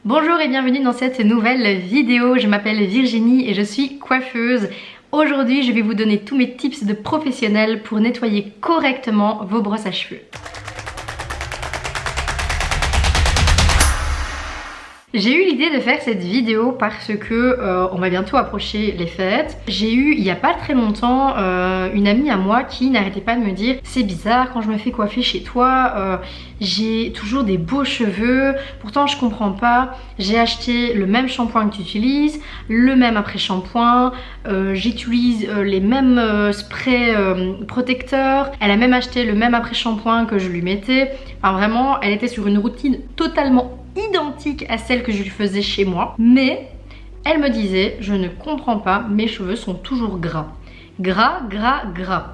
Bonjour et bienvenue dans cette nouvelle vidéo. Je m'appelle Virginie et je suis coiffeuse. Aujourd'hui, je vais vous donner tous mes tips de professionnels pour nettoyer correctement vos brosses à cheveux. J'ai eu l'idée de faire cette vidéo parce que on va bientôt approcher les fêtes. J'ai eu il y a pas très longtemps une amie à moi qui n'arrêtait pas de me dire c'est bizarre quand je me fais coiffer chez toi, j'ai toujours des beaux cheveux, pourtant je comprends pas, j'ai acheté le même shampoing que tu utilises, le même après-shampoing, j'utilise les mêmes sprays protecteurs, elle a même acheté le même après-shampoing que je lui mettais, enfin vraiment elle était sur une routine totalement identique à celle que je lui faisais chez moi, mais elle me disait je ne comprends pas, mes cheveux sont toujours gras, gras.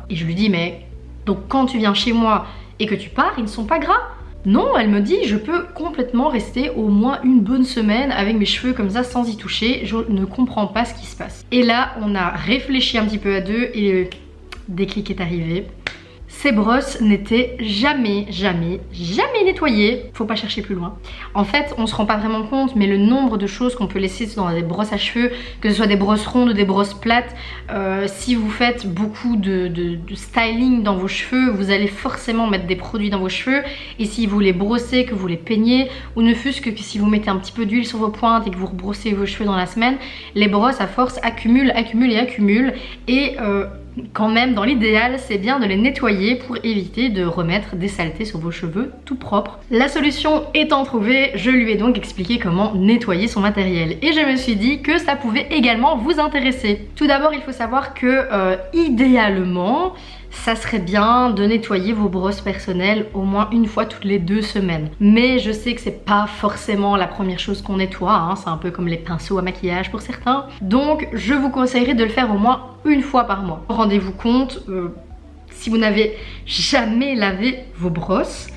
Et je lui dis mais donc quand tu viens chez moi et que tu pars, ils ne sont pas gras? Non, elle me dit je peux complètement rester au moins une bonne semaine avec mes cheveux comme ça sans y toucher, je ne comprends pas ce qui se passe. Et là on a réfléchi un petit peu à deux et le déclic est arrivé. Ces brosses n'étaient jamais nettoyées, faut pas chercher plus loin. En fait, on se rend pas vraiment compte, mais le nombre de choses qu'on peut laisser dans des brosses à cheveux, que ce soit des brosses rondes ou des brosses plates, si vous faites beaucoup de styling dans vos cheveux, vous allez forcément mettre des produits dans vos cheveux. Et si vous les brossez, que vous les peignez, ou ne fût-ce que si vous mettez un petit peu d'huile sur vos pointes et que vous rebrossez vos cheveux dans la semaine, les brosses à force accumulent. Et quand même, dans l'idéal, c'est bien de les nettoyer pour éviter de remettre des saletés sur vos cheveux tout propres. La solution étant trouvée, je lui ai donc expliqué comment nettoyer son matériel. Et je me suis dit que ça pouvait également vous intéresser. Tout d'abord, il faut savoir que idéalement, ça serait bien de nettoyer vos brosses personnelles au moins une fois toutes les 2 semaines. Mais je sais que c'est pas forcément la première chose qu'on nettoie, hein. C'est un peu comme les pinceaux à maquillage pour certains. Donc je vous conseillerais de le faire au moins une fois par mois. Rendez-vous compte, si vous n'avez jamais lavé vos brosses,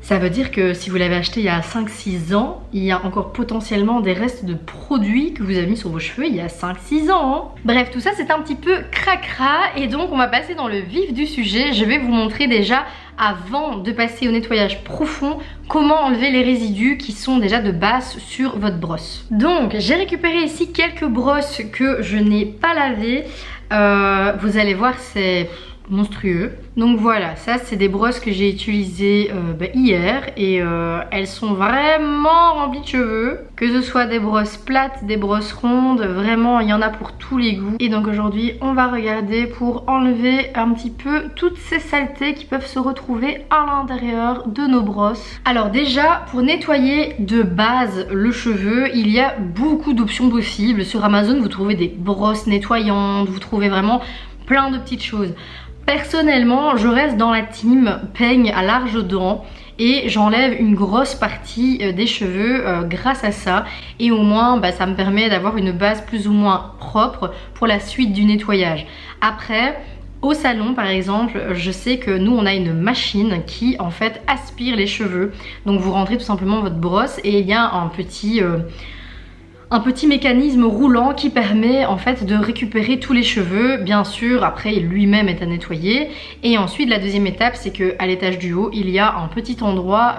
ça veut dire que si vous l'avez acheté il y a 5-6 ans, il y a encore potentiellement des restes de produits que vous avez mis sur vos cheveux il y a 5-6 ans. Hein. Bref, tout ça c'est un petit peu cracra et donc on va passer dans le vif du sujet. Je vais vous montrer déjà, avant de passer au nettoyage profond, comment enlever les résidus qui sont déjà de base sur votre brosse. Donc j'ai récupéré ici quelques brosses que je n'ai pas lavées. Vous allez voir, c'est monstrueux. Donc voilà, ça c'est des brosses que j'ai utilisées hier et elles sont vraiment remplies de cheveux, que ce soit des brosses plates, des brosses rondes, vraiment il y en a pour tous les goûts. Et donc aujourd'hui on va regarder pour enlever un petit peu toutes ces saletés qui peuvent se retrouver à l'intérieur de nos brosses. Alors déjà, pour nettoyer de base le cheveu, il y a beaucoup d'options possibles. Sur Amazon vous trouvez des brosses nettoyantes, vous trouvez vraiment plein de petites choses. Personnellement, je reste dans la team peigne à larges dents et j'enlève une grosse partie des cheveux grâce à ça. Et au moins, ça me permet d'avoir une base plus ou moins propre pour la suite du nettoyage. Après, au salon par exemple, je sais que nous on a une machine qui en fait aspire les cheveux. Donc vous rentrez tout simplement votre brosse et il y a un petit mécanisme roulant qui permet en fait de récupérer tous les cheveux. Bien sûr, après lui-même est à nettoyer. Et ensuite la deuxième étape, c'est que à l'étage du haut il y a un petit endroit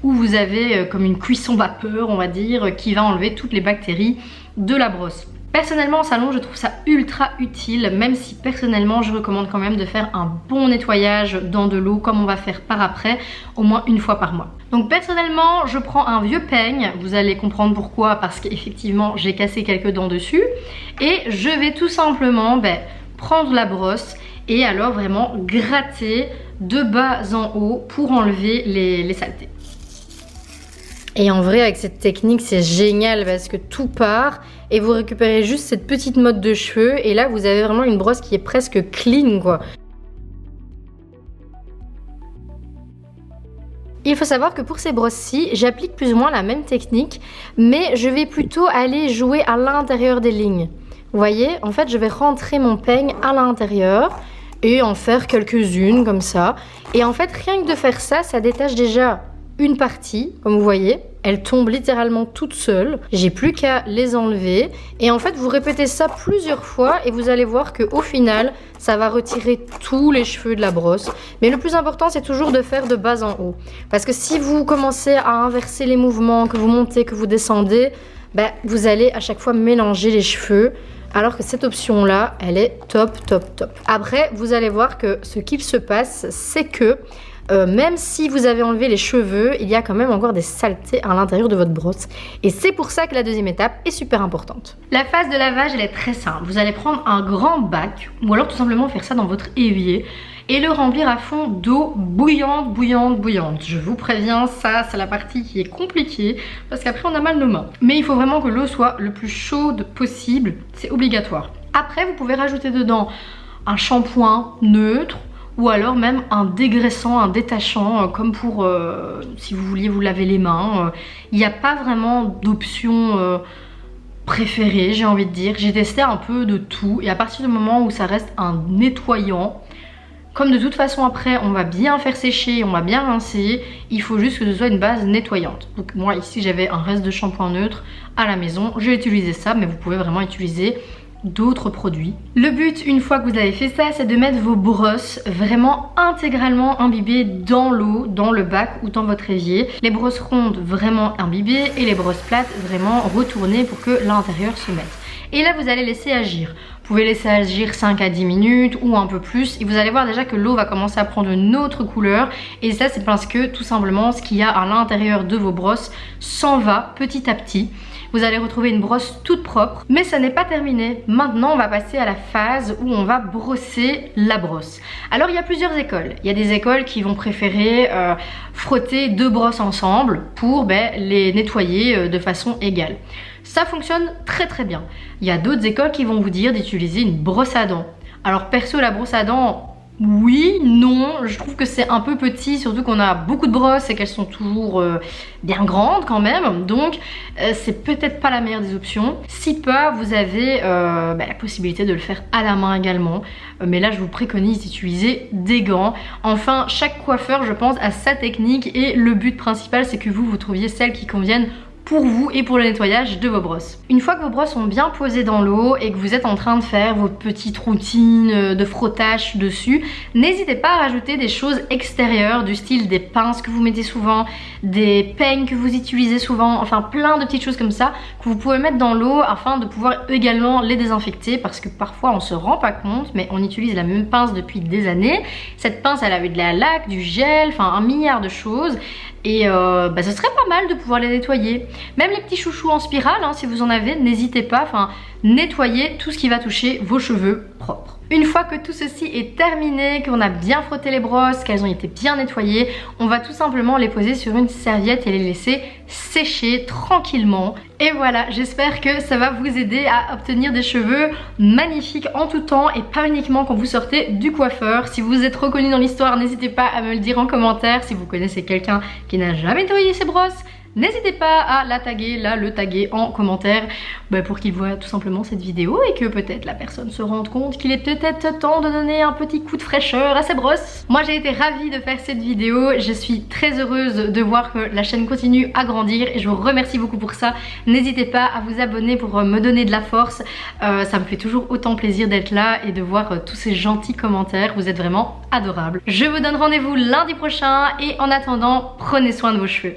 où vous avez comme une cuisson vapeur, on va dire, qui va enlever toutes les bactéries de la brosse. Personnellement, en salon, je trouve ça ultra utile, même si personnellement, je recommande quand même de faire un bon nettoyage dans de l'eau, comme on va faire par après, au moins une fois par mois. Donc personnellement, je prends un vieux peigne, vous allez comprendre pourquoi, parce qu'effectivement, j'ai cassé quelques dents dessus, et je vais tout simplement prendre la brosse et alors vraiment gratter de bas en haut pour enlever les saletés. Et en vrai, avec cette technique, c'est génial parce que tout part et vous récupérez juste cette petite mode de cheveux. Et là, vous avez vraiment une brosse qui est presque clean, quoi. Il faut savoir que pour ces brosses-ci, j'applique plus ou moins la même technique, mais je vais plutôt aller jouer à l'intérieur des lignes. Vous voyez, en fait, je vais rentrer mon peigne à l'intérieur et en faire quelques-unes comme ça. Et en fait, rien que de faire ça, ça détache déjà une partie, comme vous voyez, elles tombent littéralement toutes seules. J'ai plus qu'à les enlever. Et en fait, vous répétez ça plusieurs fois et vous allez voir qu'au final, ça va retirer tous les cheveux de la brosse. Mais le plus important, c'est toujours de faire de bas en haut. Parce que si vous commencez à inverser les mouvements, que vous montez, que vous descendez, ben, vous allez à chaque fois mélanger les cheveux. Alors que cette option-là, elle est top, top, top. Après, vous allez voir que ce qu'il se passe, c'est que même si vous avez enlevé les cheveux, il y a quand même encore des saletés à l'intérieur de votre brosse. Et c'est pour ça que la deuxième étape est super importante. La phase de lavage, elle est très simple. Vous allez prendre un grand bac, ou alors tout simplement faire ça dans votre évier, et le remplir à fond d'eau bouillante, bouillante, bouillante. Je vous préviens, ça c'est la partie qui est compliquée parce qu'après on a mal nos mains. Mais il faut vraiment que l'eau soit le plus chaude possible, c'est obligatoire. Après vous pouvez rajouter dedans un shampoing neutre ou alors même un dégraissant, un détachant comme pour si vous vouliez vous laver les mains. Il n'y a pas vraiment d'option préférée, j'ai envie de dire. J'ai testé un peu de tout et à partir du moment où ça reste un nettoyant, comme de toute façon après on va bien faire sécher, on va bien rincer, il faut juste que ce soit une base nettoyante. Donc moi ici j'avais un reste de shampoing neutre à la maison, j'ai utilisé ça, mais vous pouvez vraiment utiliser d'autres produits. Le but une fois que vous avez fait ça, c'est de mettre vos brosses vraiment intégralement imbibées dans l'eau, dans le bac ou dans votre évier. Les brosses rondes vraiment imbibées et les brosses plates vraiment retournées pour que l'intérieur se mette. Et là vous allez laisser agir. Vous pouvez laisser agir 5 à 10 minutes ou un peu plus et vous allez voir déjà que l'eau va commencer à prendre une autre couleur et ça c'est parce que tout simplement ce qu'il y a à l'intérieur de vos brosses s'en va petit à petit. Vous allez retrouver une brosse toute propre, mais ça n'est pas terminé. Maintenant on va passer à la phase où on va brosser la brosse. Alors il y a plusieurs écoles. Il y a des écoles qui vont préférer frotter deux brosses ensemble pour les nettoyer de façon égale. Ça fonctionne très très bien. Il y a d'autres écoles qui vont vous dire d'utiliser une brosse à dents. Alors perso la brosse à dents, oui, non, je trouve que c'est un peu petit, surtout qu'on a beaucoup de brosses et qu'elles sont toujours bien grandes quand même, donc c'est peut-être pas la meilleure des options. Si pas, vous avez la possibilité de le faire à la main également, mais là je vous préconise d'utiliser des gants. Enfin, chaque coiffeur je pense a sa technique et le but principal c'est que vous trouviez celles qui conviennent pour vous et pour le nettoyage de vos brosses. Une fois que vos brosses sont bien posées dans l'eau et que vous êtes en train de faire vos petites routines de frottage dessus, n'hésitez pas à rajouter des choses extérieures du style des pinces que vous mettez souvent, des peignes que vous utilisez souvent, enfin plein de petites choses comme ça que vous pouvez mettre dans l'eau afin de pouvoir également les désinfecter parce que parfois on se rend pas compte mais on utilise la même pince depuis des années. Cette pince elle avait de la laque, du gel, enfin un milliard de choses. Et ce serait pas mal de pouvoir les nettoyer. Même les petits chouchous en spirale, hein, si vous en avez, n'hésitez pas, enfin, nettoyez tout ce qui va toucher vos cheveux propres. Une fois que tout ceci est terminé, qu'on a bien frotté les brosses, qu'elles ont été bien nettoyées, on va tout simplement les poser sur une serviette et les laisser sécher tranquillement. Et voilà, j'espère que ça va vous aider à obtenir des cheveux magnifiques en tout temps et pas uniquement quand vous sortez du coiffeur. Si vous êtes reconnu dans l'histoire, n'hésitez pas à me le dire en commentaire. Si vous connaissez quelqu'un qui n'a jamais nettoyé ses brosses, n'hésitez pas à la taguer, le taguer en commentaire pour qu'il voit tout simplement cette vidéo et que peut-être la personne se rende compte qu'il est peut-être temps de donner un petit coup de fraîcheur à ses brosses. Moi j'ai été ravie de faire cette vidéo, je suis très heureuse de voir que la chaîne continue à grandir et je vous remercie beaucoup pour ça. N'hésitez pas à vous abonner pour me donner de la force, ça me fait toujours autant plaisir d'être là et de voir tous ces gentils commentaires, vous êtes vraiment adorables. Je vous donne rendez-vous lundi prochain et en attendant, prenez soin de vos cheveux.